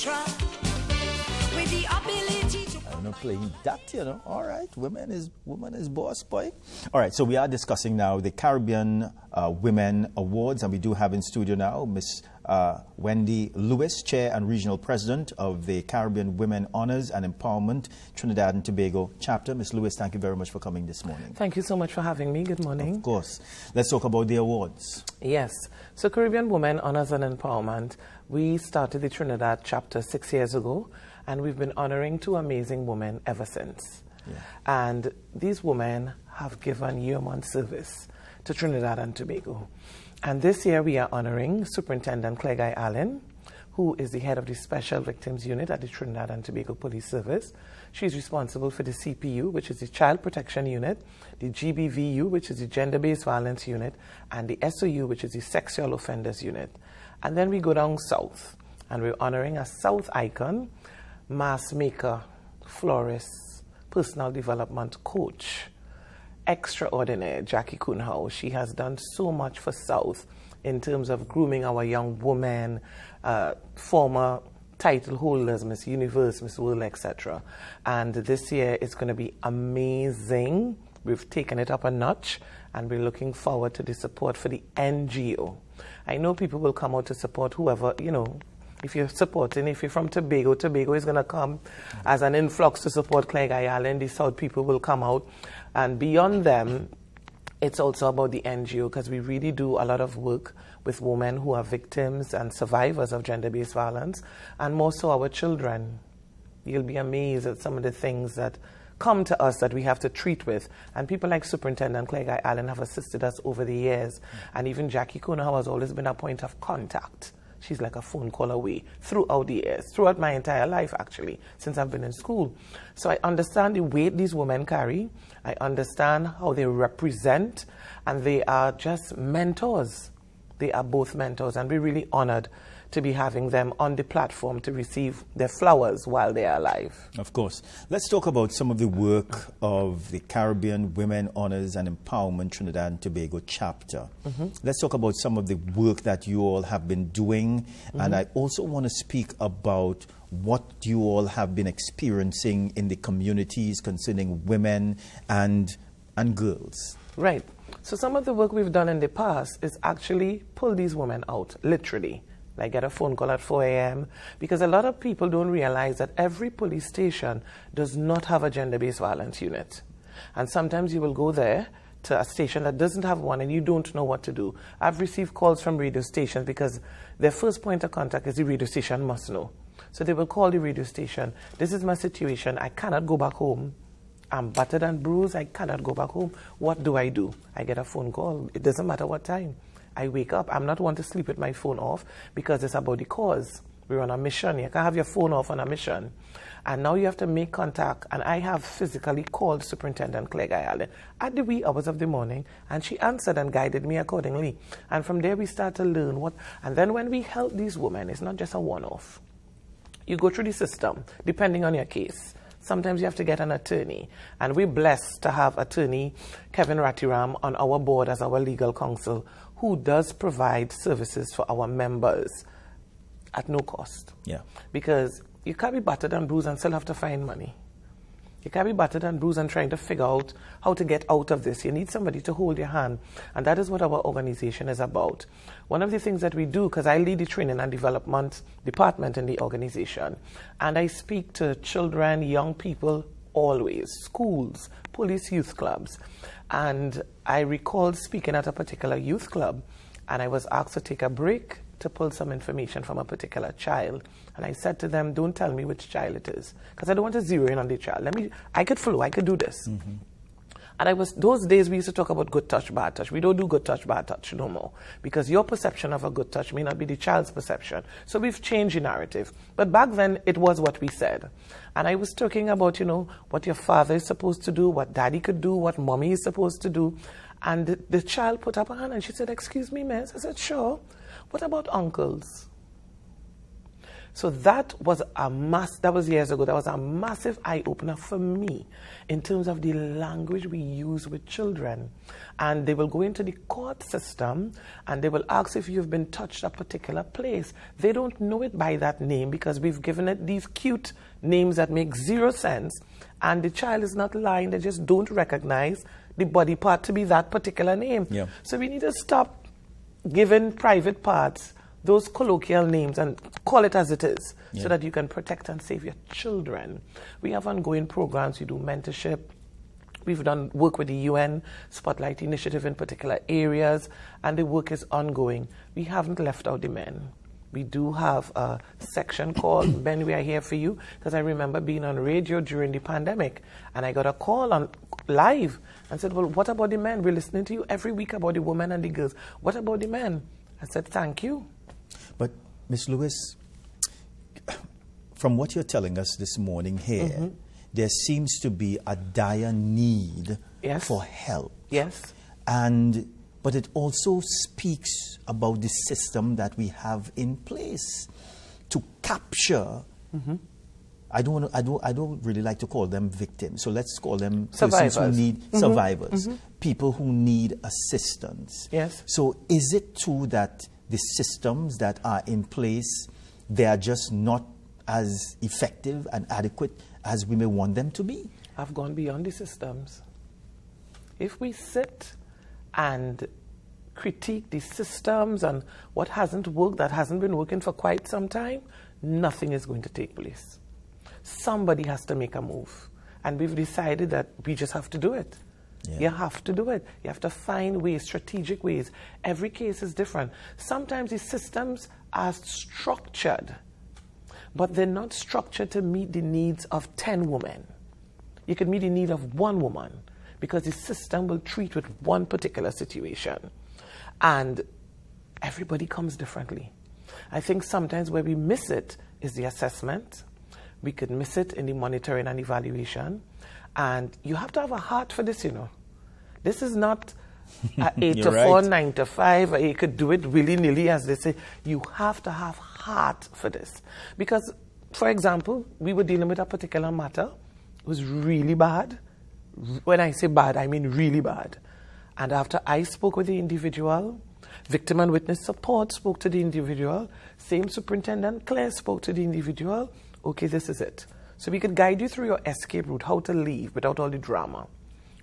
with the ability to... I'm not playing that, you know. All right, woman is boss, boy. All right, so we are discussing now the Caribbean Women Awards, and we do have in studio now Miss Wendy Lewis, Chair and Regional President of the Caribbean Women Honors and Empowerment Trinidad and Tobago Chapter. Miss Lewis, thank you very much for coming this morning. Thank you so much for having me. Good morning. Of course. Let's talk about the awards. Yes. So Caribbean Women Honors and Empowerment, we started the Trinidad chapter 6 years ago, and we've been honoring two amazing women ever since. Yeah. And these women have given year-month service to Trinidad and Tobago. And this year we are honoring Superintendent Guy-Alleyne, who is the head of the Special Victims Unit at the Trinidad and Tobago Police Service. She's responsible for the CPU, which is the Child Protection Unit, the GBVU, which is the Gender-Based Violence Unit, and the SOU, which is the Sexual Offenders Unit. And then we go down south, and we're honoring a South icon, mask maker, florist, personal development coach, extraordinary Jacqui Koon. She has done so much for South in terms of grooming our young women, former title holders, Miss Universe, Miss World, etc. And this year it's going to be amazing. We've taken it up a notch, and we're looking forward to the support for the NGO. I know people will come out to support whoever, you know, if you're supporting, if you're from Tobago, Tobago is going to come as an influx to support Guy-Alleyne. The South people will come out. And beyond them, it's also about the NGO, because we really do a lot of work with women who are victims and survivors of gender-based violence, and more so our children. You'll be amazed at some of the things that come to us that we have to treat with. And people like Superintendent Guy-Alleyne have assisted us over the years. And even Jacqui Koon has always been a point of contact. She's like a phone call away throughout the years, throughout my entire life, actually, since I've been in school. So I understand the weight these women carry. I understand how they represent, and they are just mentors. They are both mentors, and we're really honored to be having them on the platform to receive their flowers while they are alive. Of course. Let's talk about some of the work of the Caribbean Women Honors and Empowerment Trinidad and Tobago Chapter. Let's talk about some of the work that you all have been doing, and I also want to speak about what you all have been experiencing in the communities concerning women and girls. Right. So some of the work we've done in the past is actually pull these women out, literally. Like get a phone call at 4 a.m. because a lot of people don't realize that every police station does not have a gender-based violence unit. And sometimes you will go there to a station that doesn't have one and you don't know what to do. I've received calls from radio stations because their first point of contact is the radio station must know. So they will call the radio station. This is my situation. I cannot go back home. I'm battered and bruised. I cannot go back home. What do? I get a phone call. It doesn't matter what time. I wake up. I'm not one to sleep with my phone off because it's about the cause. We're on a mission. You can't have your phone off on a mission. And now you have to make contact. And I have physically called Superintendent Guy-Alleyne at the wee hours of the morning, and she answered and guided me accordingly. And from there we start to learn what. And then when we help these women, it's not just a one-off. You go through the system, depending on your case. Sometimes you have to get an attorney. And we're blessed to have attorney Kevin Ratiram on our board as our legal counsel, who does provide services for our members at no cost. Yeah. Because you can't be battered and bruised and still have to find money. You can't be battered and bruised and trying to figure out how to get out of this. You need somebody to hold your hand. And that is what our organization is about. One of the things that we do, because I lead the training and development department in the organization, and I speak to children, young people, always, schools, police youth clubs. And I recall speaking at a particular youth club, and I was asked to take a break to pull some information from a particular child. And I said to them, don't tell me which child it is, because I don't want to zero in on the child. I could flow, I could do this. And those days we used to talk about good touch, bad touch. We don't do good touch, bad touch no more, because your perception of a good touch may not be the child's perception. So we've changed the narrative. But back then, it was what we said. And I was talking about, you know, what your father is supposed to do, what daddy could do, what mommy is supposed to do. And the child put up her hand and she said, excuse me, miss. I said, sure. What about uncles? So that was that was years ago. That was a massive eye-opener for me in terms of the language we use with children. And they will go into the court system and they will ask if you've been touched a particular place. They don't know it by that name because we've given it these cute names that make zero sense. And the child is not lying. They just don't recognize the body part to be that particular name. Yeah. So we need to stop giving private parts those colloquial names and call it as it is, so that you can protect and save your children. We have ongoing programs. We do mentorship. We've done work with the UN Spotlight Initiative in particular areas, and the work is ongoing. We haven't left out the men. We do have a section called Men, We Are Here For You, because I remember being on radio during the pandemic, and I got a call on live and said, well, what about the men? We're listening to you every week about the women and the girls. What about the men? I said, thank you. But, Ms. Lewis, from what you're telling us this morning here, there seems to be a dire need for help. Yes. But it also speaks about the system that we have in place to capture. I don't really like to call them victims. So let's call them survivors. Persons who need survivors, people who need assistance. Yes. So is it true that the systems that are in place, they are just not as effective and adequate as we may want them to be? I've gone beyond the systems. If we sit and critique the systems and what hasn't worked, that hasn't been working for quite some time, nothing is going to take place. Somebody has to make a move. And we've decided that we just have to do it. Yeah. You have to do it. You have to find ways, strategic ways. Every case is different. Sometimes the systems are structured, but they're not structured to meet the needs of 10 women. You can meet the need of one woman because the system will treat with one particular situation. And everybody comes differently. I think sometimes where we miss it is the assessment. We could miss it in the monitoring and evaluation. And you have to have a heart for this, you know. This is not 8 to 4, 9 to 5. You could do it willy-nilly, as they say. You have to have heart for this. Because, for example, we were dealing with a particular matter. It was really bad. When I say bad, I mean really bad. And after I spoke with the individual, victim and witness support spoke to the individual, same superintendent Claire spoke to the individual, okay, this is it. So we could guide you through your escape route, how to leave without all the drama.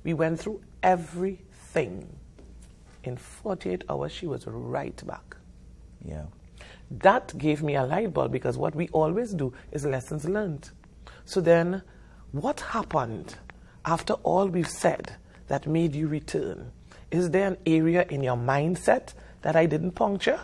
We went through everything. In 48 hours, she was right back. Yeah. That gave me a light bulb because what we always do is lessons learned. So then, what happened after all we've said that made you return? Is there an area in your mindset that I didn't puncture?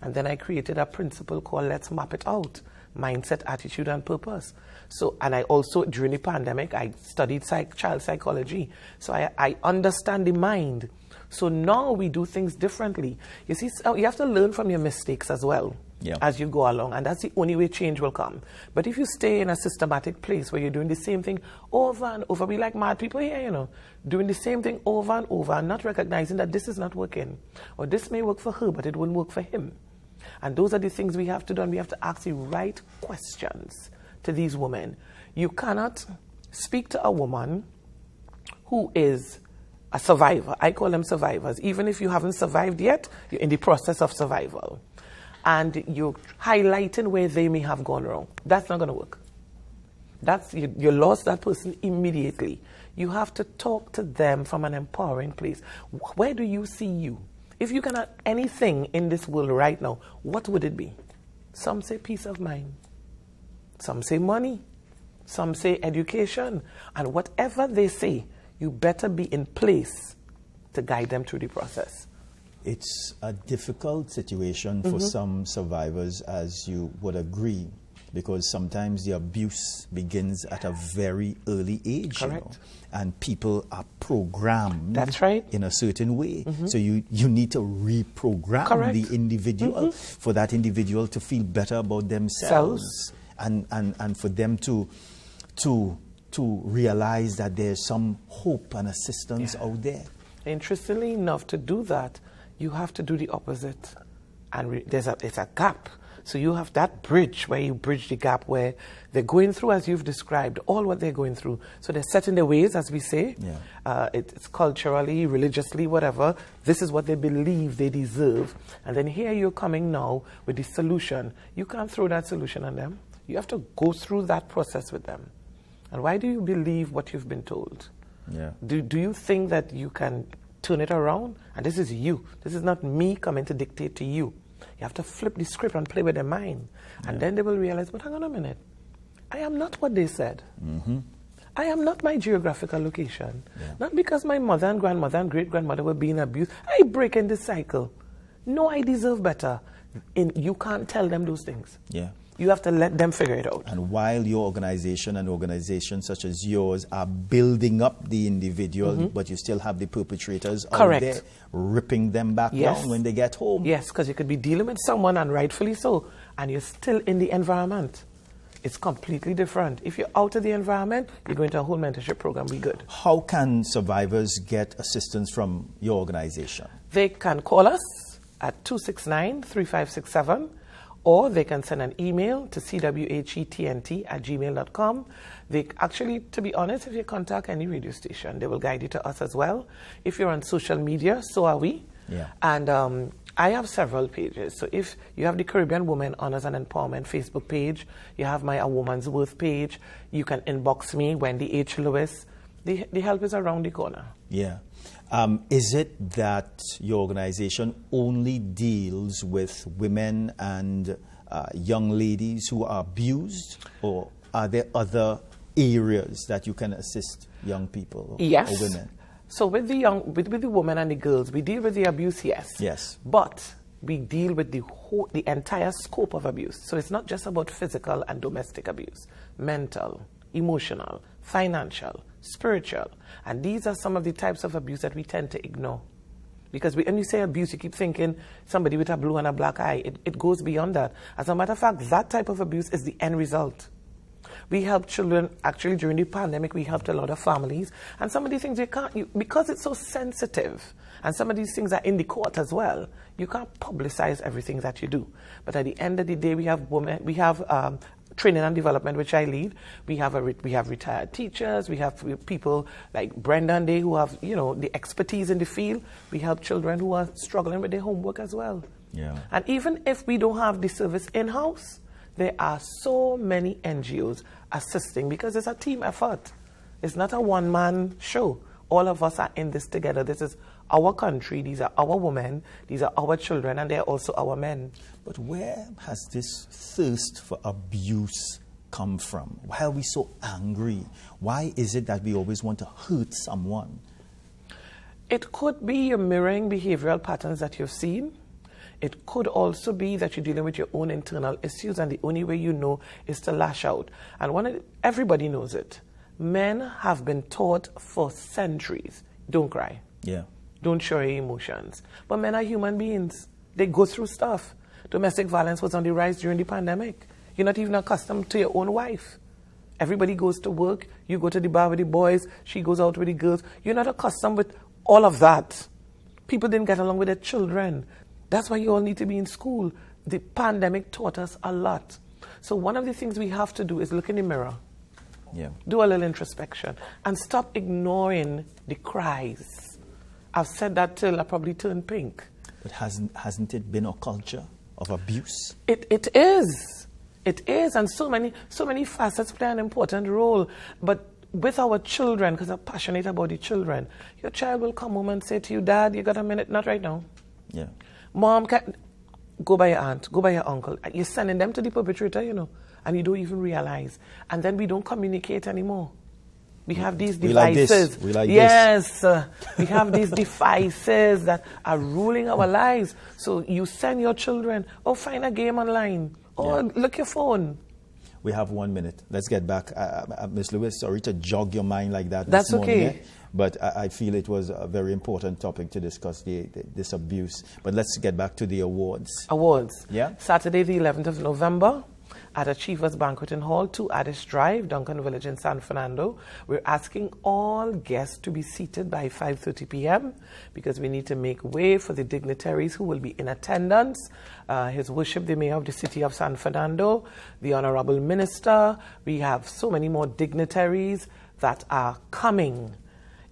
And then I created a principle called Let's Map It Out. Mindset, attitude, and purpose. So, and I also, during the pandemic, I studied child psychology. So I understand the mind. So now we do things differently. You see, so you have to learn from your mistakes as well as you go along. And that's the only way change will come. But if you stay in a systematic place where you're doing the same thing over and over, we like mad people here, you know, doing the same thing over and over and not recognizing that this is not working. Or this may work for her, but it wouldn't work for him. And those are the things we have to do, and we have to ask the right questions to these women. You cannot speak to a woman who is a survivor. I call them survivors. Even if you haven't survived yet, you're in the process of survival. And you're highlighting where they may have gone wrong. That's not going to work. You lost that person immediately. You have to talk to them from an empowering place. Where do you see you? If you can have anything in this world right now, what would it be? Some say peace of mind. Some say money. Some say education. And whatever they say, you better be in place to guide them through the process. It's a difficult situation for some survivors, as you would agree, because sometimes the abuse begins at a very early age. Correct. You know, and people are programmed in a certain way. So you need to reprogram the individual for that individual to feel better about themselves and for them to realize that there's some hope and assistance out there. Interestingly enough, to do that, you have to do the opposite. And it's a gap. So you have that bridge where you bridge the gap where they're going through, as you've described, all what they're going through. So they're set in their ways, as we say. Yeah. It's culturally, religiously, whatever. This is what they believe they deserve. And then here you're coming now with the solution. You can't throw that solution on them. You have to go through that process with them. And why do you believe what you've been told? Yeah. Do you think that you can turn it around? And this is you. This is not me coming to dictate to you. You have to flip the script and play with their mind. And then they will realize, but hang on a minute. I am not what they said. Mm-hmm. I am not my geographical location. Yeah. Not because my mother and grandmother and great-grandmother were being abused. I break in this cycle. No, I deserve better. You can't tell them those things. Yeah. You have to let them figure it out. And while your organization and organizations such as yours are building up the individual, but you still have the perpetrators out there ripping them back down when they get home. Yes, because you could be dealing with someone, and rightfully so, and you're still in the environment. It's completely different. If you're out of the environment, you're going to a whole mentorship program, we're good. How can survivors get assistance from your organization? They can call us at 269-3567, or they can send an email to CWHETNT@gmail.com. They actually, to be honest, if you contact any radio station, they will guide you to us as well. If you're on social media, so are we. Yeah. And I have several pages. So if you have the Caribbean Women Honors and Empowerment Facebook page, you have my A Woman's Worth page, you can inbox me, Wendy H. Lewis. The help is around the corner. Yeah. Is it that your organization only deals with women and young ladies who are abused, or are there other areas that you can assist young people or women? So with the women and the girls, we deal with the abuse, yes. Yes. But we deal with the entire scope of abuse. So it's not just about physical and domestic abuse, mental, emotional, financial, spiritual. And these are some of the types of abuse that we tend to ignore. Because when you say abuse, you keep thinking somebody with a blue and a black eye. It goes beyond that. As a matter of fact, that type of abuse is the end result. We help children, actually during the pandemic, we helped a lot of families. And some of these things because it's so sensitive, and some of these things are in the court as well, you can't publicize everything that you do. But at the end of the day, we have training and development, which I lead. We have retired teachers. We have people like Brenda and Day who have, the expertise in the field. We help children who are struggling with their homework as well. Yeah. And even if we don't have the service in-house, there are so many NGOs assisting because it's a team effort. It's not a one-man show. All of us are in this together. This is our country. These are our women. These are our children, and they're also our men. But where has this thirst for abuse come from? Why are we so angry? Why is it that we always want to hurt someone? It could be your mirroring behavioral patterns that you've seen. It could also be that you're dealing with your own internal issues, and the only way you know is to lash out. And everybody knows it. Men have been taught for centuries, don't cry. Yeah. Don't show your emotions. But men are human beings. They go through stuff. Domestic violence was on the rise during the pandemic. You're not even accustomed to your own wife. Everybody goes to work. You go to the bar with the boys. She goes out with the girls. You're not accustomed with all of that. People didn't get along with their children. That's why you all need to be in school. The pandemic taught us a lot. So one of the things we have to do is look in the mirror. Yeah. Do a little introspection and stop ignoring the cries. I've said that till I probably turned pink. But hasn't it been a culture of abuse? It is. It is, and so many facets play an important role. But with our children, because I'm passionate about the children, your child will come home and say to you, Dad, you got a minute? Not right now. Yeah. Mom, go by your aunt, go by your uncle. You're sending them to the perpetrator, and you don't even realize. And then we don't communicate anymore. We have these devices. We like this. We have these devices that are ruling our lives. So you send your children, find a game online. Look your phone. We have 1 minute. Let's get back. Ms. Lewis, sorry to jog your mind like that That's this morning. okay. But I feel it was a very important topic to discuss, this abuse. But let's get back to the awards. Awards. Yeah. Saturday, the 11th of November. at Achievers Banqueting Hall, 2 Addis Drive, Duncan Village in San Fernando. We're asking all guests to be seated by 5:30 p.m. because we need to make way for the dignitaries who will be in attendance. His Worship, the Mayor of the City of San Fernando, the Honorable Minister. We have so many more dignitaries that are coming.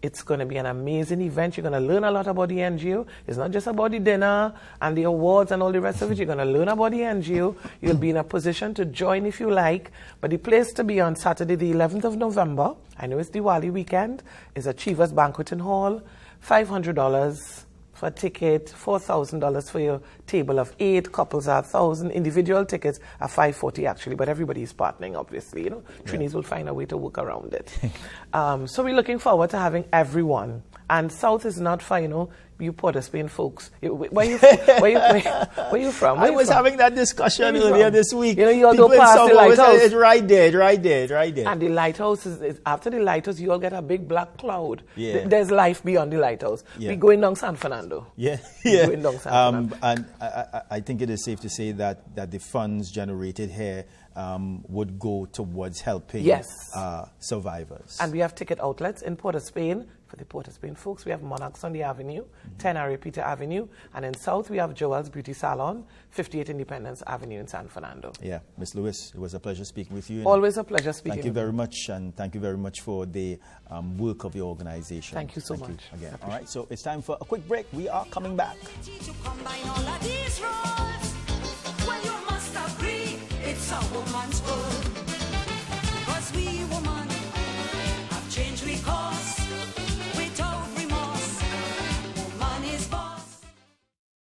It's going to be an amazing event. You're going to learn a lot about the NGO. It's not just about the dinner and the awards and all the rest of it. You're going to learn about the NGO. You'll be in a position to join if you like. But the place to be on Saturday, the 11th of November, I know it's Diwali weekend, is Achievers Banqueting Hall. $500 for a ticket, $4,000 for your table of 8. Couples are $1,000. Individual tickets are $540 actually, but everybody is partnering, obviously. You know, Trinis will find a way to work around it. So we're looking forward to having everyone. And South is not for, you know, you Port of Spain folks. Where you from? I was having that discussion earlier this week. You know, you all go past the lighthouse. It's right there. And the lighthouse is after the lighthouse, you all get a big black cloud. Yeah. There's life beyond the lighthouse. Yeah. We're going down San Fernando. Yeah. Going down San Fernando. And I think it is safe to say that the funds generated here would go towards helping survivors. And we have ticket outlets in Port of Spain. For the Port of Spain folks, we have Monarchs on the Avenue, 10 Harry Peter Avenue, and in South we have Joel's Beauty Salon, 58 Independence Avenue in San Fernando. Yeah, Ms. Lewis, it was a pleasure speaking with you. Always a pleasure speaking with you. Thank you very much, and thank you very much for the work of your organization. Thank you so much. Again. All right, so it's time for a quick break. We are coming back. It's a woman's world.